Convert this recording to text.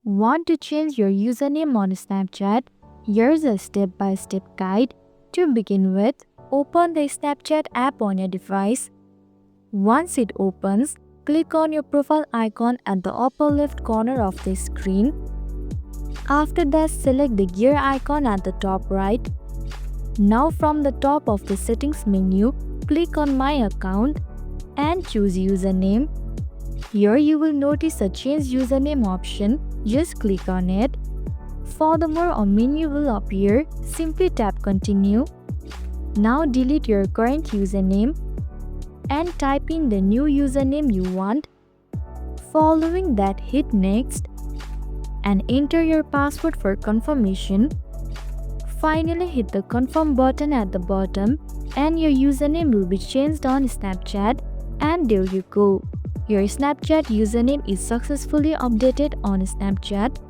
Want to change your username on Snapchat? Here's a step-by-step guide. To begin with, open the Snapchat app on your device. Once it opens, click on your profile icon at the upper left corner of the screen. After that, select the gear icon at the top right. Now from the top of the settings menu, click on My Account and choose Username. Here you will notice a Change Username option. Just click on it. Furthermore, a menu will appear. Simply tap Continue. Now delete your current username and type in the new username you want. Following that, hit Next and enter your password for confirmation. Finally, hit the Confirm button at the bottom and your username will be changed on Snapchat. And there you go. Your Snapchat username is successfully updated on Snapchat.